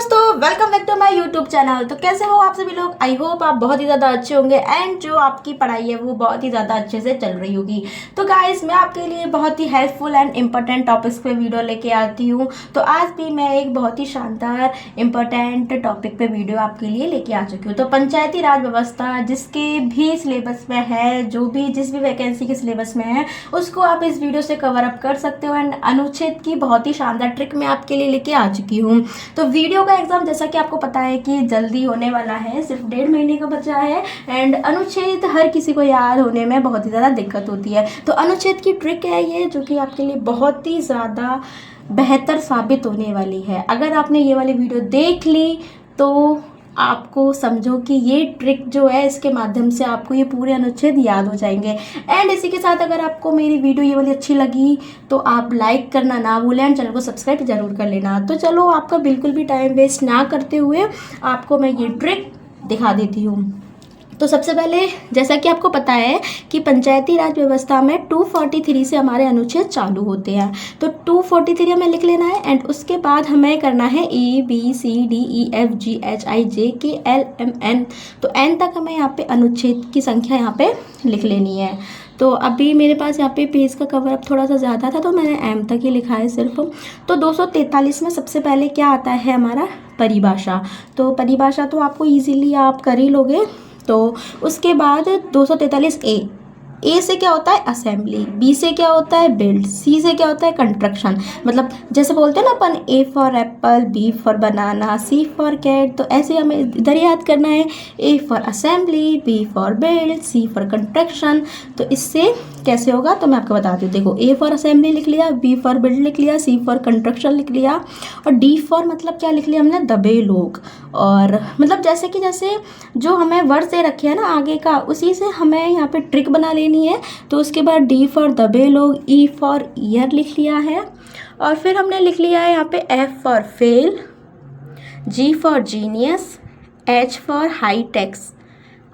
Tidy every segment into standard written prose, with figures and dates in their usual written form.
दोस्तों, welcome back to my YouTube channel. तो कैसे हो आप सभी लोग? आई होप आप बहुत ही ज़्यादा अच्छे होंगे एंड जो आपकी पढ़ाई है वो बहुत ही ज़्यादा अच्छे से चल रही होगी। तो गाइस, मैं आपके लिए बहुत ही हेल्पफुल एंड इम्पोर्टेंट टॉपिक्स पे वीडियो लेके आती हूँ। तो आज भी मैं एक बहुत ही शानदार इम्पोर्टेंट टॉपिक पे वीडियो आपके लिए लेके आ चुकी हूँ। तो पंचायती राज व्यवस्था जिसके भी सिलेबस में है, जिस भी वैकेंसी के सिलेबस में है, उसको आप इस वीडियो से कवर अप कर सकते हो। एंड अनुच्छेद की बहुत ही शानदार ट्रिक मैं आपके लिए लेके आ चुकी हूँ। तो वीडियो का एग्जाम जैसा कि आपको पता है कि जल्दी होने वाला है, सिर्फ 1.5 महीने का बचा है। एंड अनुच्छेद हर किसी को याद होने में बहुत ही ज़्यादा दिक्कत होती है। तो अनुच्छेद की ट्रिक है ये, जो कि आपके लिए बहुत ही ज़्यादा बेहतर साबित होने वाली है। अगर आपने ये वाली वीडियो देख ली तो आपको समझो कि ये ट्रिक जो है, इसके माध्यम से आपको ये पूरे अनुच्छेद याद हो जाएंगे। एंड इसी के साथ अगर आपको मेरी वीडियो ये वाली अच्छी लगी तो आप लाइक करना ना भूलें एंड चैनल को सब्सक्राइब जरूर कर लेना। तो चलो, आपका बिल्कुल भी टाइम वेस्ट ना करते हुए आपको मैं ये ट्रिक दिखा देती हूँ। तो सबसे पहले, जैसा कि आपको पता है कि पंचायती राज व्यवस्था में 243 से हमारे अनुच्छेद चालू होते हैं। तो 243 हमें लिख लेना है एंड उसके बाद हमें करना है ABCDEFGHIJKLMN। तो एन तक हमें यहाँ पे अनुच्छेद की संख्या यहाँ पे लिख लेनी है। तो अभी मेरे पास यहाँ पे पेज का कवर अप थोड़ा सा ज़्यादा था तो मैंने एम तक ही लिखा है सिर्फ। तो 243 में सबसे पहले क्या आता है हमारा? परिभाषा। तो परिभाषा तो आपको इजीली आप कर ही लोगे। तो उसके बाद 243 ए से क्या होता है? असेंबली। बी से क्या होता है? बिल्ड। सी से क्या होता है? कंस्ट्रक्शन। मतलब जैसे बोलते हैं ना अपन, A for apple, B for banana, C for cat. तो ऐसे हमें इधर याद करना है, A for assembly, B for build, C for construction. तो इससे कैसे होगा तो मैं आपको बताती हूँ। देखो, ए फॉर असेंबली लिख लिया, बी फॉर बिल्ड लिख लिया, सी फॉर कंस्ट्रक्शन लिख लिया और डी फॉर मतलब क्या लिख लिया हमने? दबे लोग। और मतलब जैसे जो हमें वर्ड दे रखे हैं ना आगे का, उसी से हमें यहाँ पे ट्रिक बना लेनी है। तो उसके बाद डी फॉर दबे लोग, ई फॉर ईयर लिख लिया है और फिर हमने लिख लिया है यहाँ पे F for fail, G for genius, H for high tax,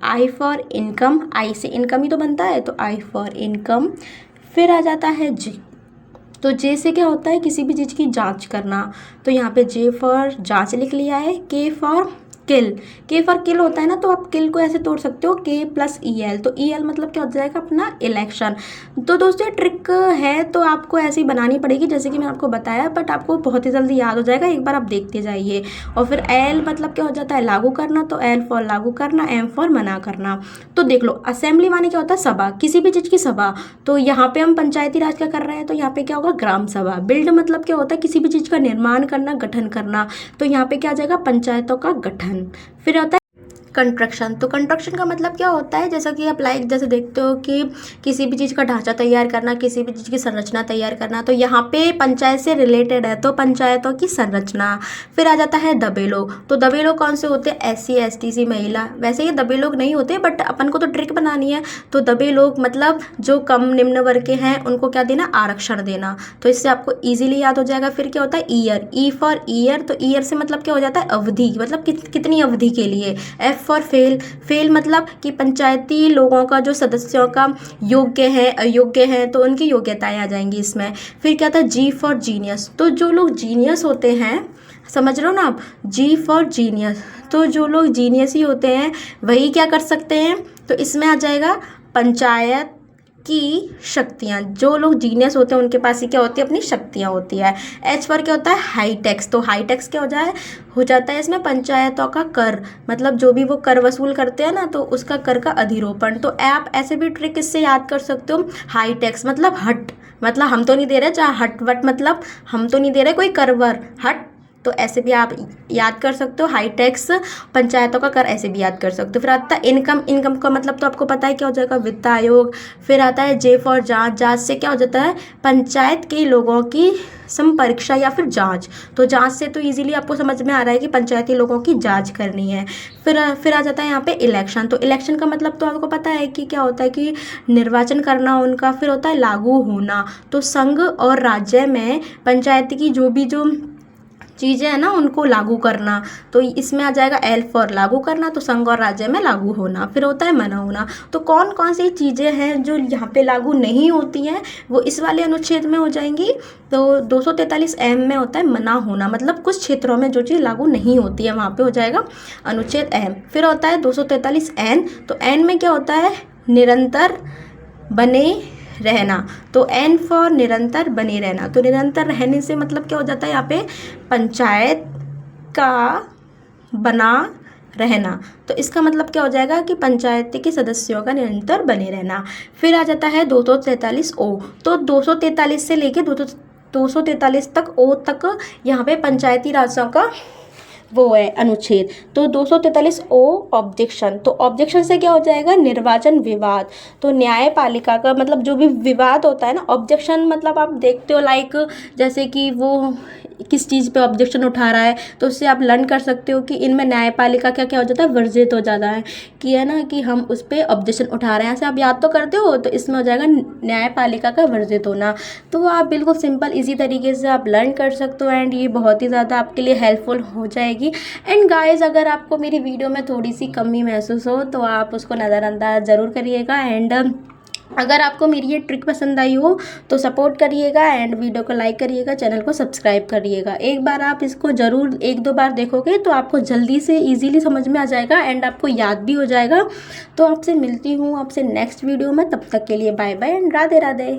I for income. I से इनकम ही तो बनता है, तो आई फॉर इनकम। फिर आ जाता है जे। तो जे से क्या होता है? किसी भी चीज़ की जांच करना। तो यहाँ पे जे फॉर जांच लिख लिया है। के फॉर किल। के फॉर किल होता है ना, तो आप किल को ऐसे तोड़ सकते हो, के प्लस ई एल। तो ई एल मतलब क्या हो जाएगा? अपना इलेक्शन। तो दोस्तों, ये ट्रिक है तो आपको ऐसे ही बनानी पड़ेगी जैसे कि मैंने आपको बताया, बट आपको बहुत ही जल्दी याद हो जाएगा, एक बार आप देखते जाइए। और फिर एल मतलब क्या हो जाता है? लागू करना। तो एल फॉर लागू करना, एम फॉर मना करना। तो देख लो, असेंबली माने क्या होता है? सभा, किसी भी चीज़ की सभा। तो यहाँ पे हम पंचायती राज का कर रहे हैं तो यहाँ पे क्या होगा? ग्राम सभा। बिल्ड मतलब क्या होता है? किसी भी चीज़ का निर्माण करना, गठन करना। तो यहाँ पे क्या आ जाएगा? पंचायतों का गठन। फिर आता है कंस्ट्रक्शन। तो कंस्ट्रक्शन का मतलब क्या होता है? जैसा कि आप जैसे देखते हो कि किसी भी चीज़ का ढांचा तैयार करना, किसी भी चीज़ की संरचना तैयार करना। तो यहाँ पे पंचायत से रिलेटेड है, तो पंचायतों की संरचना। फिर आ जाता है दबे लोग। तो दबे लोग कौन से होते हैं? SC ST सी महिला। वैसे ये दबे लोग नहीं होते, बट अपन को तो ट्रिक बनानी है। तो दबे लोग मतलब जो कम निम्न वर्ग के हैं उनको क्या देना? आरक्षण देना। तो इससे आपको ईजिली याद हो जाएगा। फिर क्या होता है? ईयर। E for year. तो ईयर से मतलब क्या हो जाता है? अवधि, मतलब कितनी अवधि के लिए। F for fail. फेल मतलब कि पंचायती लोगों का जो सदस्यों का योग्य है अयोग्य है, तो उनकी योग्यताएं आ जाएंगी इसमें। फिर क्या था? जी फॉर जीनियस। तो जो लोग जीनियस होते हैं, समझ रहे हो ना आप? जी फॉर जीनियस। तो जो लोग जीनियस ही होते हैं वही क्या कर सकते हैं? तो इसमें आ जाएगा पंचायत की शक्तियाँ। जो लोग जीनियस होते हैं उनके पास ही क्या होती है? अपनी शक्तियाँ होती है। एच पर क्या होता है? High tax. तो हाई टैक्स क्या हो जाता है इसमें? पंचायतों का कर, मतलब जो भी वो कर वसूल करते हैं ना, तो उसका कर का अधिरोपण। तो आप ऐसे भी ट्रिक इससे याद कर सकते हो। हाई टैक्स मतलब हट, मतलब हम तो नहीं दे रहे, जहाँ हट वट मतलब हम तो नहीं दे रहे कोई करवर, हट। तो ऐसे भी आप याद कर सकते हो। हाई टैक्स, पंचायतों का कर, ऐसे भी याद कर सकते हो। फिर आता है इनकम। इनकम का मतलब तो आपको पता है क्या हो जाएगा? वित्त आयोग। फिर आता है जे फॉर जांच। जांच से क्या हो जाता है? पंचायत के लोगों की संपरीक्षा या फिर जांच। तो जांच से तो इजीली आपको समझ में आ रहा है कि पंचायती लोगों की जांच करनी है। फिर आ जाता है यहाँ पे इलेक्शन। तो इलेक्शन का मतलब तो आपको पता है कि क्या होता है? कि निर्वाचन करना उनका। फिर होता है लागू होना। तो संघ और राज्य में पंचायत की जो चीज़ें हैं ना उनको लागू करना, तो इसमें आ जाएगा एल फॉर लागू करना, तो संघ और राज्य में लागू होना। फिर होता है मना होना। तो कौन कौन सी चीज़ें हैं जो यहाँ पे लागू नहीं होती हैं वो इस वाले अनुच्छेद में हो जाएंगी। तो 243 एम में होता है मना होना, मतलब कुछ क्षेत्रों में जो चीज़ लागू नहीं होती है वहाँ पे हो जाएगा अनुच्छेद एम। फिर होता है 243 एन, तो एन में क्या होता है, निरंतर बने रहना। तो एन फॉर निरंतर बने रहना, तो निरंतर रहने से मतलब क्या हो जाता है यहाँ पे, पंचायत का बना रहना। तो इसका मतलब क्या हो जाएगा कि पंचायत के सदस्यों का निरंतर बने रहना। फिर आ जाता है 243 ओ, तो 243 से लेके 243 तक ओ तक यहाँ पे पंचायती राजों का वो है अनुच्छेद। तो 243 ओ ऑब्जेक्शन, तो ऑब्जेक्शन से क्या हो जाएगा, निर्वाचन विवाद। तो न्यायपालिका का मतलब जो भी विवाद होता है ना, ऑब्जेक्शन मतलब आप देखते हो लाइक जैसे कि वो किस चीज़ पे ऑब्जेक्शन उठा रहा है, तो उससे आप लर्न कर सकते हो कि इनमें न्यायपालिका क्या क्या हो जाता है, वर्जित हो जाता है कि है ना कि हम उस पर ऑब्जेक्शन उठा रहे हैं, ऐसे आप याद तो करते हो। तो इसमें हो जाएगा न्यायपालिका का वर्जित होना। तो आप बिल्कुल सिंपल इजी तरीके से आप लर्न कर सकते हो एंड ये बहुत ही ज़्यादा आपके लिए हेल्पफुल हो जाएगी। एंड गाइस, अगर आपको मेरी वीडियो में थोड़ी सी कमी महसूस हो तो आप उसको नज़रअंदाज ज़रूर करिएगा। एंड अगर आपको मेरी ये ट्रिक पसंद आई हो तो सपोर्ट करिएगा एंड वीडियो को लाइक करिएगा, चैनल को सब्सक्राइब करिएगा। एक बार आप इसको ज़रूर 1-2 बार देखोगे तो आपको जल्दी से इजीली समझ में आ जाएगा एंड आपको याद भी हो जाएगा। तो आपसे मिलती हूँ आपसे नेक्स्ट वीडियो में, तब तक के लिए bye bye and Radhe Radhe.